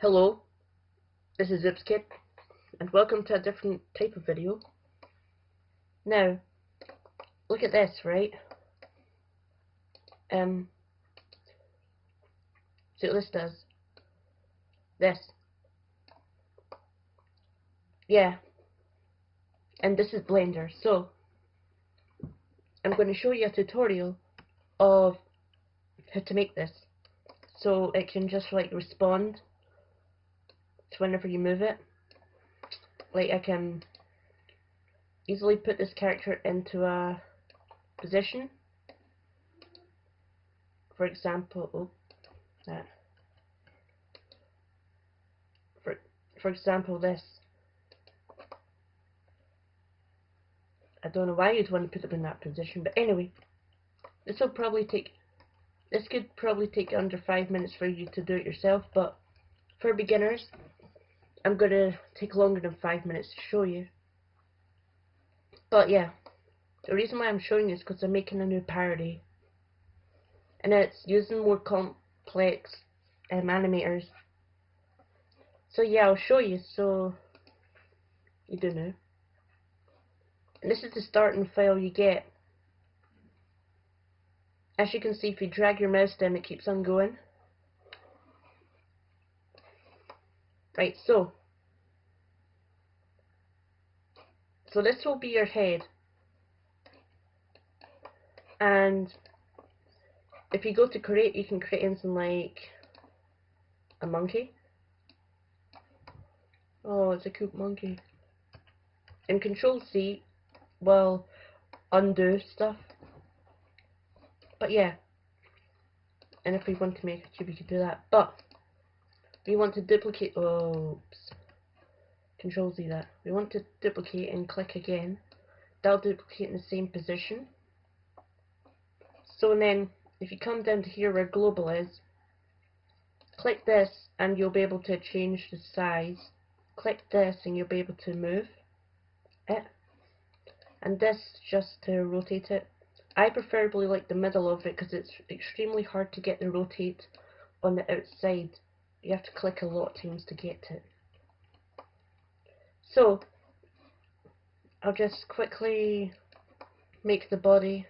Hello, this is Oopskid, and welcome to a different type of video. Now, look at this, right? See what this does. This. Yeah. And this is Blender, so I'm going to show you a tutorial of how to make this. So it can just like respond to whenever you move it. Like I can easily put this character into a position. For example, for example, this. I don't know why you'd want to put them in that position, but anyway, this could probably take under 5 minutes for you to do it yourself, but for beginners, I'm going to take longer than 5 minutes to show you. But yeah, the reason why I'm showing you is because I'm making a new parody, and it's using more complex animators. So yeah, I'll show you so you do know. And this is the starting file you get. As you can see, if you drag your mouse down, it keeps on going. Right, so this will be your head. And if you go to create, you can create something like a monkey. Oh, it's a cool monkey. And Control C will undo stuff. But yeah. And if we want to make a cube, we could do that. But we want to duplicate. Oops. Control Z that. We want to duplicate and click again. That'll duplicate in the same position. So then, if you come down to here where global is, click this and you'll be able to change the size. Click this and you'll be able to move it. And this just to rotate it. I preferably like the middle of it because it's extremely hard to get the rotate on the outside. You have to click a lot of times to get it. So I'll just quickly make the body.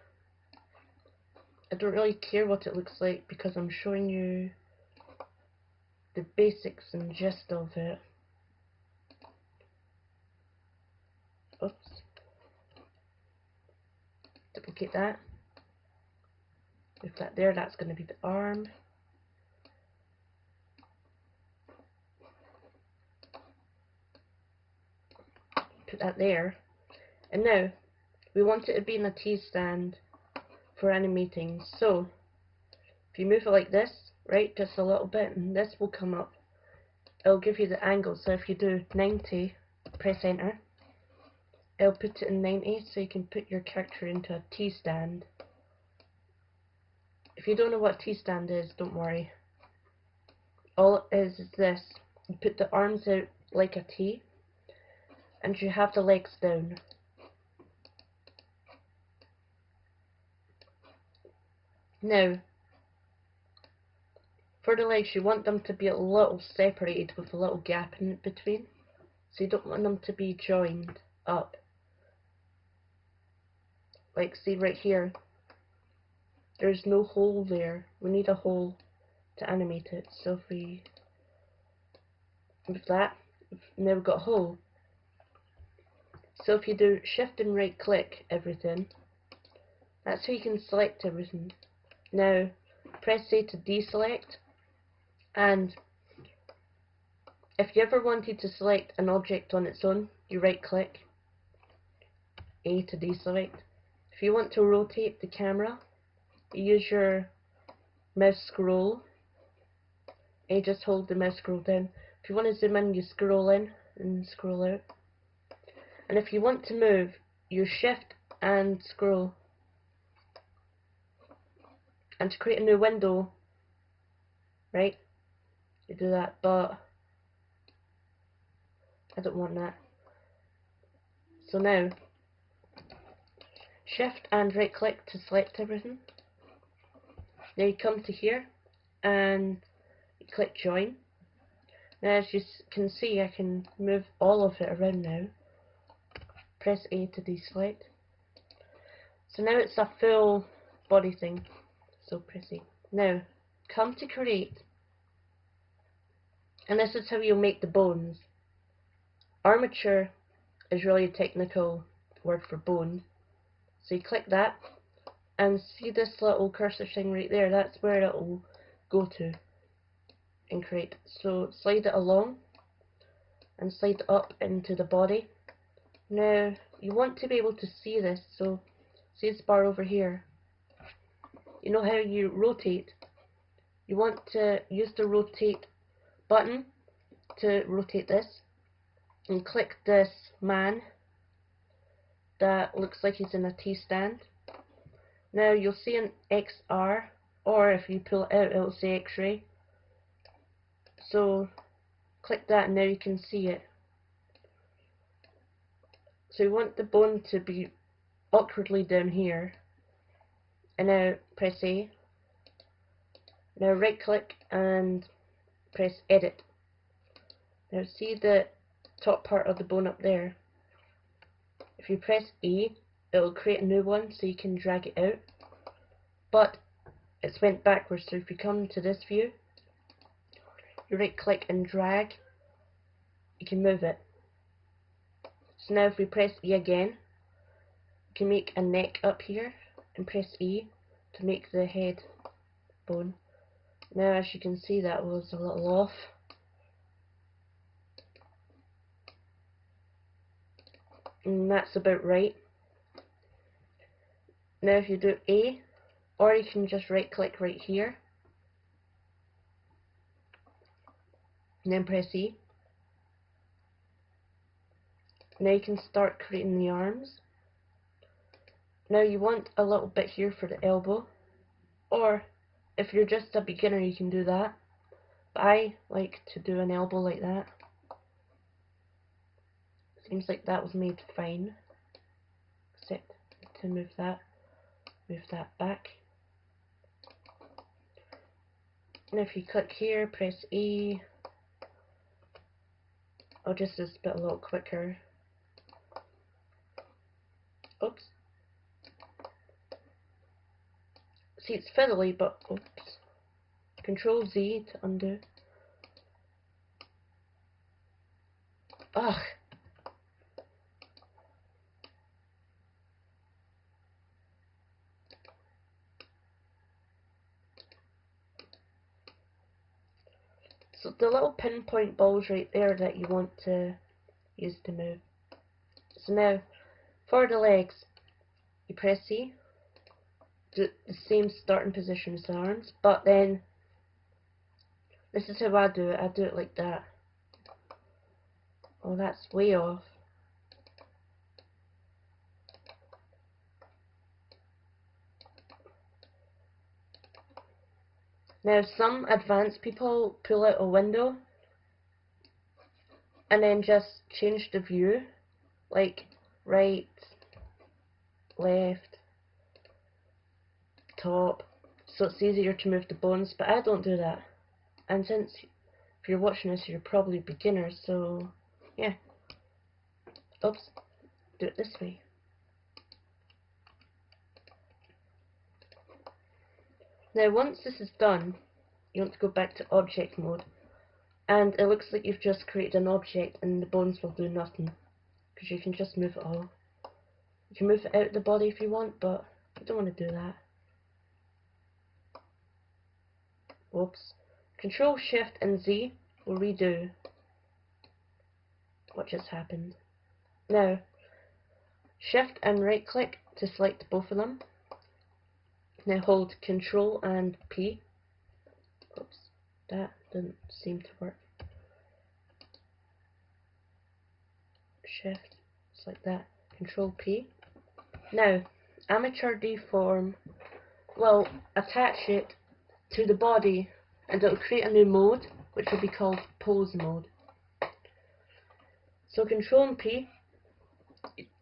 I don't really care what it looks like because I'm showing you the basics and gist of it. Oops. Duplicate that. Move that there, that's going to be the arm. Put that there. And now, we want it to be in a T-stand for animating. So, if you move it like this, right, just a little bit, and this will come up. It'll give you the angle. So if you do 90, press enter. It'll put it in 90, so you can put your character into a T-stand. If you don't know what T-stand is, don't worry. All it is this. You put the arms out like a T, and you have the legs down. Now, for the legs, you want them to be a little separated with a little gap in between. So you don't want them to be joined up. Like, see right here, there's no hole there. We need a hole to animate it. So if we move that, now we've got a hole. So if you do shift and right click everything, that's how you can select everything. Now press A to deselect, and if you ever wanted to select an object on its own, you right click, A to deselect. If you want to rotate the camera, you use your mouse scroll, and you just hold the mouse scroll down. If you want to zoom in, you scroll in and scroll out. And if you want to move, you shift and scroll. And to create a new window, right, you do that, but I don't want that. So now, shift and right click to select everything. Now you come to here and you click join. Now as you can see, I can move all of it around now. Press A to deselect. So now it's a full body thing. So press A. Now, come to create. And this is how you'll make the bones. Armature is really a technical word for bone. So you click that, and see this little cursor thing right there, that's where it will go to and create. So slide it along and slide it up into the body. Now you want to be able to see this, so see this bar over here. You know how you rotate? You want to use the rotate button to rotate this, and click this man that looks like he's in a T-stand. Now you'll see an XR, or if you pull it out it'll say X-ray. So click that and now you can see it. So you want the bone to be awkwardly down here. And now press A. Now right click and press edit. Now see the top part of the bone up there. If you press E, it will create a new one so you can drag it out. But it's went backwards, so if you come to this view, you right click and drag, you can move it. So now if we press E again, you can make a neck up here and press E to make the head bone. Now as you can see, that was a little off. And that's about right. Now if you do A, or you can just right click right here and then press E. Now you can start creating the arms. Now you want a little bit here for the elbow, or if you're just a beginner you can do that, but I like to do an elbow like that. Seems like that was made fine, except to move that back. And if you click here, press E, I'll just do this bit a little quicker. Oops. See, it's fiddly, but oops. Control Z to undo. Ugh. So the little pinpoint balls right there that you want to use to move. So now, for the legs, you press C, do the same starting position as the arms, but then, this is how I do it like that. Oh, that's way off. Now some advanced people pull out a window and then just change the view, like right, left, top, so it's easier to move the bones, but I don't do that. And since if you're watching this you're probably beginners, so yeah. Oops, do it this way. Now once this is done, you want to go back to object mode, and it looks like you've just created an object and the bones will do nothing, because you can just move it all. You can move it out of the body if you want, but you don't want to do that. Whoops. Control Shift and Z will redo what just happened. Now, Shift and right click to select both of them. Now hold Control and P. Oops, that didn't seem to work. Shift, just like that. Control P. Now, Armature Deform will attach it to the body and it will create a new mode which will be called Pose Mode. So Control and P.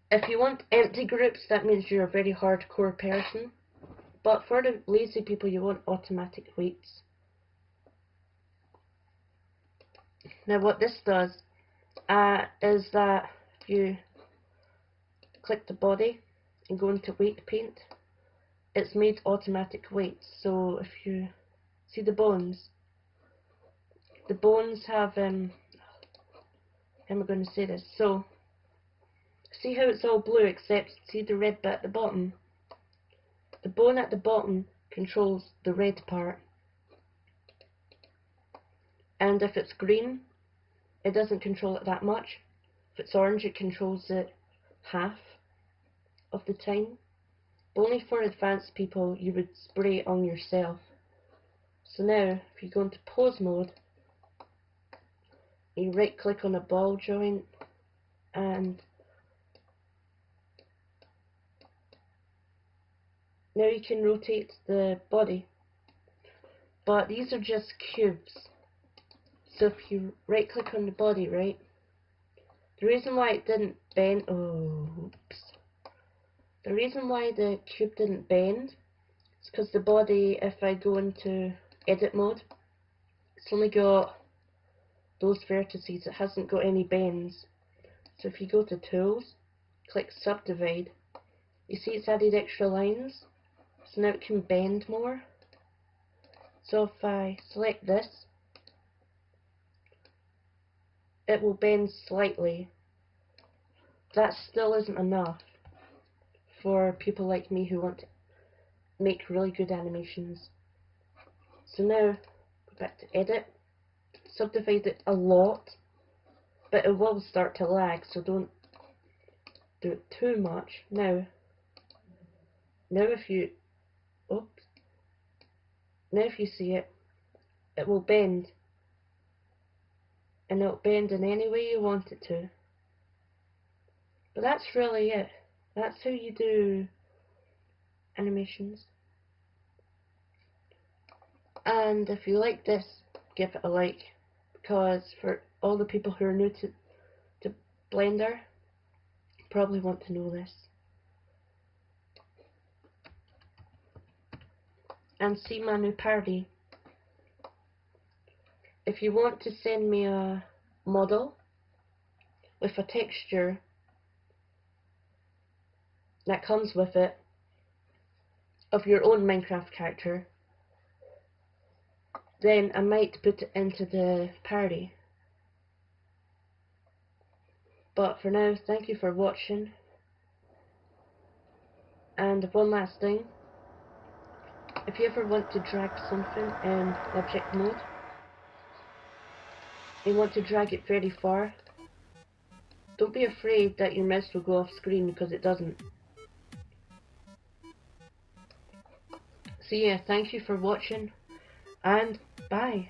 If you want empty groups, that means you're a very hardcore person. But for the lazy people, you want automatic weights. Now what this does is that if you click the body and go into weight paint, it's made automatic weight. So if you see the bones have how am I going to say this? So see how it's all blue except see the red bit at the bottom? The bone at the bottom controls the red part, and if it's green it doesn't control it that much. If it's orange it controls it half of the time. But only for advanced people you would spray it on yourself. So now if you go into pose mode, you right click on a ball joint and now you can rotate the body. But these are just cubes. So if you right click on the body, right, the reason why it didn't bend, the reason why the cube didn't bend is because the body, if I go into edit mode, it's only got those vertices, it hasn't got any bends. So if you go to tools, click subdivide, you see it's added extra lines, so now it can bend more. So if I select this, it will bend slightly. That still isn't enough for people like me who want to make really good animations. So now, go back to edit, subdivide it a lot, but it will start to lag, so don't do it too much. Now if you, now if you see it, it will bend. And it'll bend in any way you want it to. But that's really it. That's how you do animations. And if you like this, give it a like, because for all the people who are new to Blender, probably want to know this. And see my new parody. If you want to send me a model with a texture that comes with it of your own Minecraft character, then I might put it into the parody. But for now, thank you for watching. And one last thing, if you ever want to drag something in object mode, you want to drag it very far, don't be afraid that your mouse will go off screen, because it doesn't. So yeah, thank you for watching, and bye.